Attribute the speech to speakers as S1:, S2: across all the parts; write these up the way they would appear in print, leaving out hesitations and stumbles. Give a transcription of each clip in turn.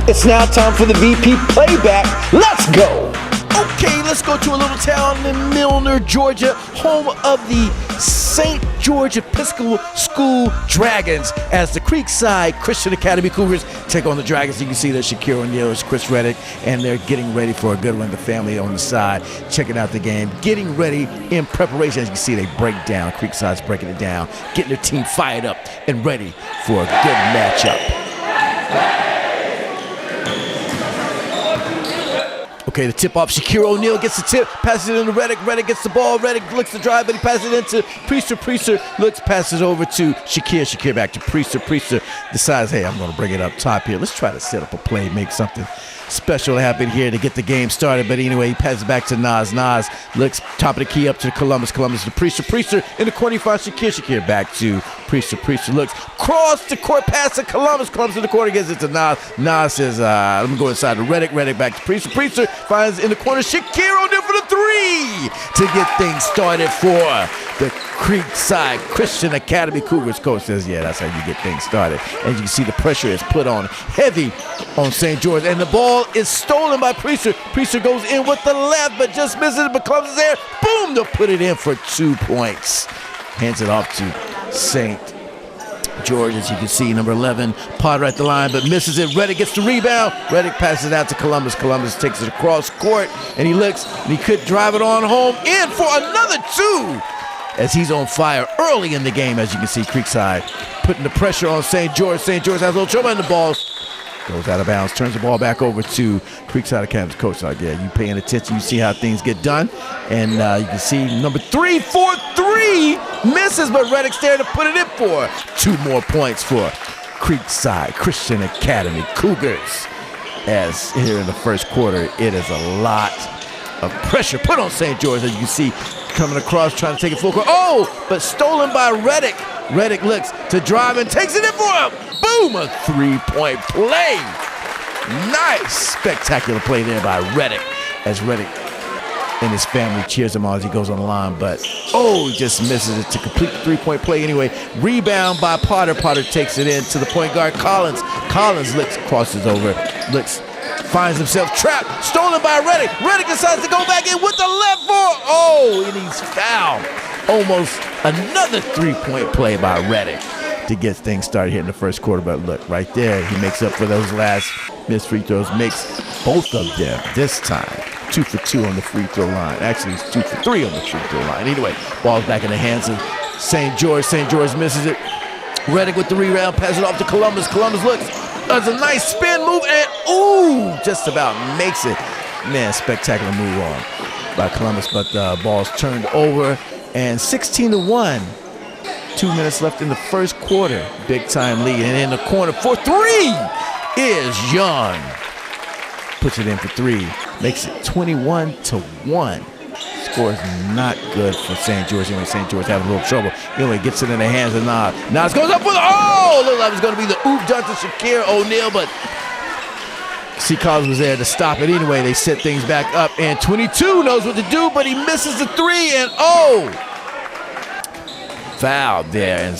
S1: It's now time for the VP Playback. Let's go.
S2: Okay, let's go to a little town in Milner, Georgia, home of the St. George Episcopal School Dragons, as the Creekside Christian Academy Cougars take on the Dragons. You can see that Shaqir O'Neal is Chris Reddick, and they're getting ready for a good one. The family on the side checking out the game, getting ready in preparation. As you can see, they break down. Creekside's breaking it down, getting their team fired up and ready for a good matchup. Okay, the tip off. Shaqir O'Neal gets the tip, passes it into Reddick. Reddick gets the ball. Reddick looks to drive, but he passes it into Priester. Priester looks, passes over to Shaqir. Shaqir back to Priester. Priester decides, hey, I'm going to bring it up top here. Let's try to set up a play, make something special happen here to get the game started. But anyway, he passes back to Nas. Nas looks top of the key up to Columbus. Columbus to Priester. Priester in the corner, he finds Shaqir. Shaqir back to Priester. Priester looks cross the court, pass to Columbus. Columbus in the corner, gets it to Nas. Nas says, let me go inside to Reddick. Reddick back to Priester. Priester finds in the corner Shaqir O'Neal for the three to get things started for the Creekside Christian Academy Cougars. Coach says, yeah, that's how you get things started. And you can see the pressure is put on heavy on St. George, and the ball is stolen by Priester. Priester goes in with the left, but just misses it, but Columbus is there. Boom, they'll put it in for 2 points. Hands it off to St. George, as you can see, number 11, Potter at the line, but misses it. Reddick gets the rebound. Reddick passes it out to Columbus. Columbus takes it across court, and he looks, and he could drive it on home. In for another 2, as he's on fire early in the game. As you can see, Creekside putting the pressure on St. George. St. George has a little trouble, and the ball goes out of bounds, turns the ball back over to Creekside Academy's coach. Like, yeah, you paying attention, you see how things get done. And you can see number 3, 4-3, misses, but Reddick's there to put it in for 2 more points for Creekside Christian Academy Cougars. As here in the first quarter, it is a lot of pressure put on St. George, as you can see, coming across, trying to take it full court. Oh, but stolen by Reddick. Reddick looks to drive and takes it in for him. Boom, a 3-point play. Nice, spectacular play there by Reddick, as Reddick and his family cheers him on as he goes on the line, but he just misses it to complete the 3-point play. Anyway, rebound by Potter. Potter takes it in to the point guard, Collins. Collins looks, crosses over, looks, finds himself trapped, stolen by Reddick. Reddick decides to go back in with the left foot. And he's fouled. Almost another 3-point play by Reddick to get things started here in the first quarter. But look, right there, he makes up for those last missed free throws, makes both of them this time 2 for 2 on the free throw line. Actually, he's 2 for 3 on the free throw line. Anyway, ball's back in the hands of St. George. St. George misses it. Reddick with the rebound, passes it off to Columbus. Columbus looks, does a nice spin move, and just about makes it. Man, spectacular move on by Columbus, but the ball's turned over, and 16-1. 2 minutes left in the first quarter. Big time lead, and in the corner for 3 is Young. Puts it in for 3, makes it 21-1. Score is not good for St. George. Anyway, St. George having a little trouble. Anyway, gets it in the hands of Nas. Nas goes up for the, looked like it was going to be the oop dunk to Shaqir O'Neal, but C. Collins was there to stop it. Anyway, they set things back up, and 22 knows what to do, but he misses the 3, and foul there.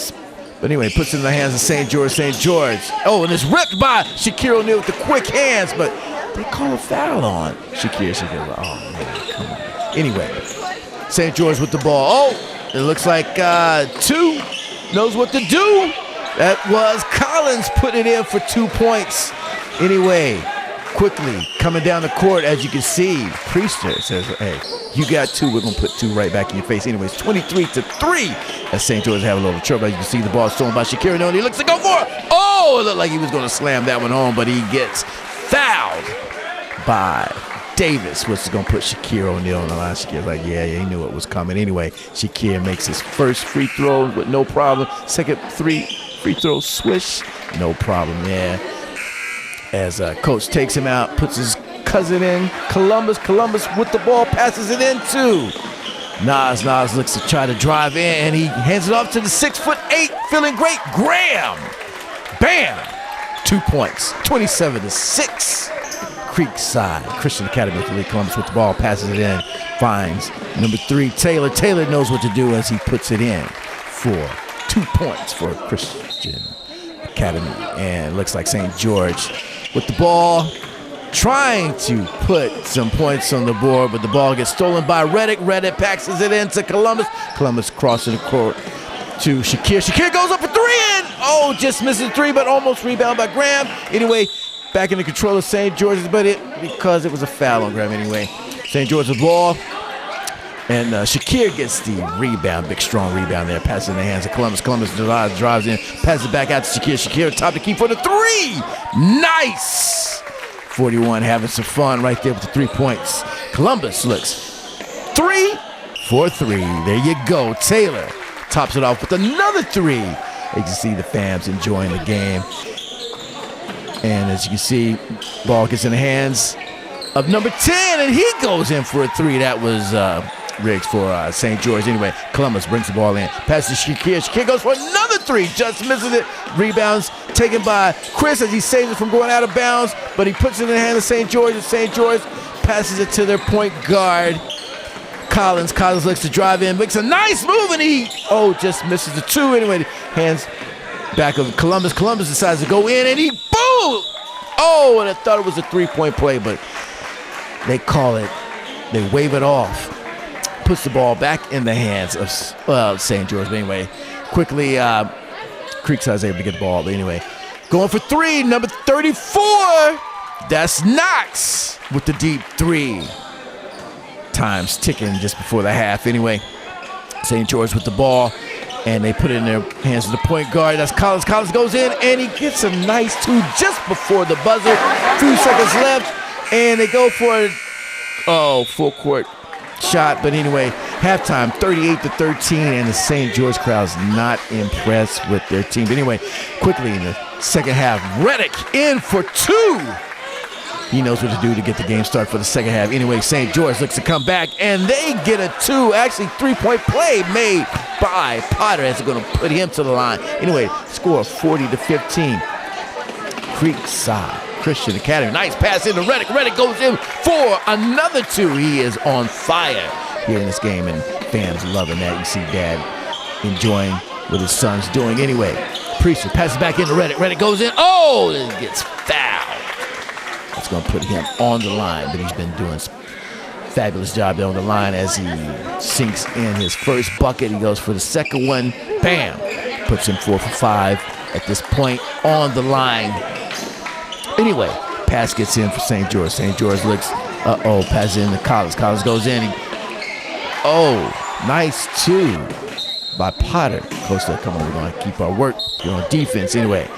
S2: But anyway, puts it in the hands of St. George. St. George, and it's ripped by Shaqir O'Neal with the quick hands, but they call a foul on Shaqir. Shaqir, man, come on. Anyway, St. George with the ball. It looks like 2 knows what to do. That was Collins putting it in for 2 points. Anyway, quickly coming down the court, as you can see, Priester says, hey, you got 2, we're going to put 2 right back in your face. Anyways, 23-3, as St. George have a little trouble. As you can see, the ball stolen by Shaqir O'Neal. He looks to go for it. It looked like he was going to slam that one home, but he gets fouled by Davis, which is going to put Shaqir O'Neal on the line. Shaqir's like, yeah, he knew it was coming. Anyway, Shaqir makes his first free throw with no problem. Second free throw, swish, no problem, yeah. As coach takes him out, puts his cousin in, Columbus with the ball, passes it in too. Nas looks to try to drive in, and he hands it off to the 6'8", feeling great, Graham. Bam! 2 points, 27-6. Creekside Christian Academy with the lead. Columbus with the ball, passes it in, finds number 3, Taylor. Taylor knows what to do as he puts it in for 2 points for Christian Academy. And it looks like St. George with the ball, trying to put some points on the board, but the ball gets stolen by Reddick. Reddick passes it into Columbus. Columbus crossing the court to Shaqir. Shaqir goes up for three and just misses three, but almost rebounded by Graham. Anyway, back in the control of St. George's, but because it was a foul on Graham anyway. St. George's ball, and Shaqir gets the rebound, big strong rebound there, passes in the hands of Columbus. Columbus drives in, passes it back out to Shaqir. Shaqir top the key for the three. Nice! 41 having some fun right there with the 3 points. Columbus looks 3 for 3. There you go. Taylor tops it off with another 3. You can see the fans enjoying the game. And as you can see, ball gets in the hands of number 10, and he goes in for a 3. That was Riggs for St. George. Anyway, Columbus brings the ball in. Passes to Shaqir. Shaqir goes for another 3. Just misses it. Rebounds taken by Chris as he saves it from going out of bounds, but he puts it in the hand of St. George, and St. George passes it to their point guard, Collins. Collins looks to drive in, makes a nice move, and he just misses the 2. Anyway, hands back of Columbus. Columbus decides to go in, and he boom! And I thought it was a 3-point play, but they call it, they wave it off. Puts the ball back in the hands of St. George. But anyway, quickly, Creekside's able to get the ball. But anyway, going for 3, number 34. That's Knox with the deep 3. Time's ticking just before the half. Anyway, St. George with the ball, and they put it in their hands of the point guard. That's Collins. Collins goes in, and he gets a nice 2 just before the buzzer. 2 seconds left, and they go for a full court shot. But anyway, halftime 38-13, and the St. George crowd's not impressed with their team. But anyway, quickly in the second half, Reddick in for 2. He knows what to do to get the game started for the second half. Anyway, St. George looks to come back, and they get a 2, actually 3-point play made by Potter as they're going to put him to the line. Anyway, score 40-15. Creekside Christian Academy. Nice pass into Reddick. Reddick goes in for another 2. He is on fire here in this game, and fans loving that. You see Dad enjoying what his son's doing. Anyway, Priester passes back into Reddick. Reddick goes in. And gets fouled. That's going to put him on the line, but he's been doing a fabulous job there on the line as he sinks in his first bucket. He goes for the second one. Bam! Puts him 4 for 5 at this point on the line. Anyway, pass gets in for St. George. St. George looks, passes in to Collins. Collins goes in. Nice 2 by Potter. Coach said, come on, we're going to keep our work. We're on defense. Anyway,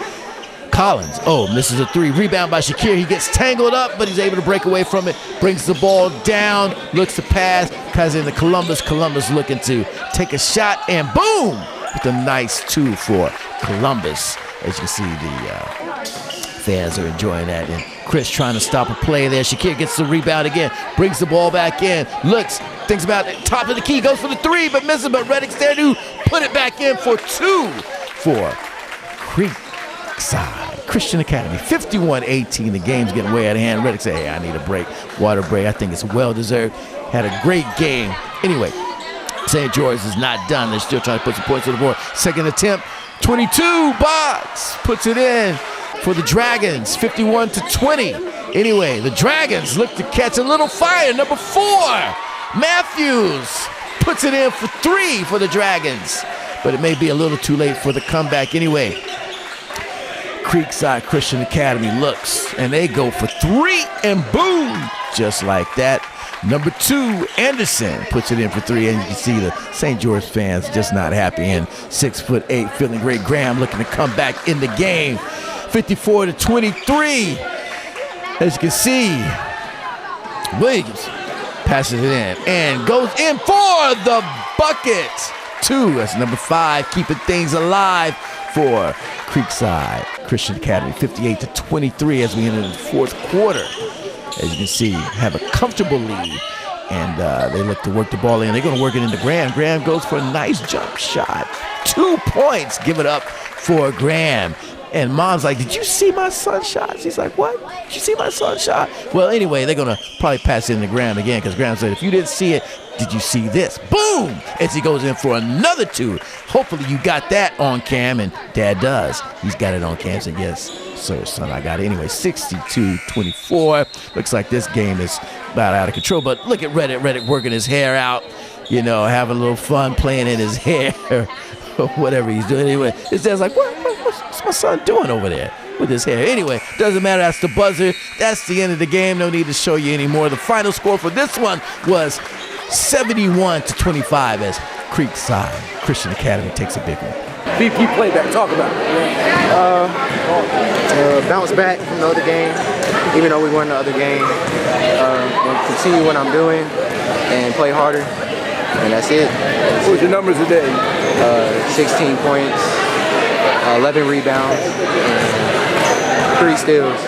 S2: Collins, misses a 3. Rebound by Shaqir. He gets tangled up, but he's able to break away from it. Brings the ball down, looks to pass, passes into Columbus. Columbus looking to take a shot, and boom! With a nice 2 for Columbus. As you can see, the fans are enjoying that. And Chris trying to stop a play there. Shaqir gets the rebound again, brings the ball back in, looks, thinks about it, top of the key, goes for the 3, but misses, but Reddick's there to put it back in for 2 for Creekside Christian Academy. 51-18, the game's getting way out of hand. Reddick said, hey, I need a break, water break. I think it's well-deserved. Had a great game. Anyway, St. George is not done. They're still trying to put some points on the board. Second attempt, 22, Box puts it in for the Dragons, 51-20. Anyway, the Dragons look to catch a little fire. Number 4, Matthews puts it in for 3 for the Dragons, but it may be a little too late for the comeback. Anyway, Creekside Christian Academy looks, and they go for 3, and boom, just like that. Number 2, Anderson puts it in for 3, and you can see the St. George fans just not happy. And 6'8", feeling great. Graham looking to come back in the game. 54-23. As you can see, Williams passes it in and goes in for the bucket. 2, that's number 5, keeping things alive for Creekside Christian Academy. 58-23 as we enter the 4th quarter. As you can see, have a comfortable lead, and they look to work the ball in. They're going to work it into Graham. Graham goes for a nice jump shot. 2 points. Give it up for Graham. And Mom's like, did you see my son's shot? She's like, what? Did you see my son's shot? Well, anyway, they're going to probably pass it into Graham again, because Graham said, if you didn't see it, did you see this? Boom! As he goes in for another 2. hopefully you got that on cam, and Dad does. He's got it on cam, so yes, sir, son, I got it. Anyway, 62-24. Looks like this game is about out of control, but look at Reddick working his hair out, you know, having a little fun playing in his hair or whatever he's doing. Anyway, his dad's like, what's my son doing over there with his hair? Anyway, doesn't matter. That's the buzzer. That's the end of the game. No need to show you anymore. The final score for this one was 71-25 as Creekside Christian Academy takes a big one.
S1: VP Playback, talk about it.
S3: Bounce back from the other game, even though we won the other game. Continue what I'm doing and play harder, and that's it.
S1: What was your numbers today?
S3: 16 points, 11 rebounds, and 3 steals.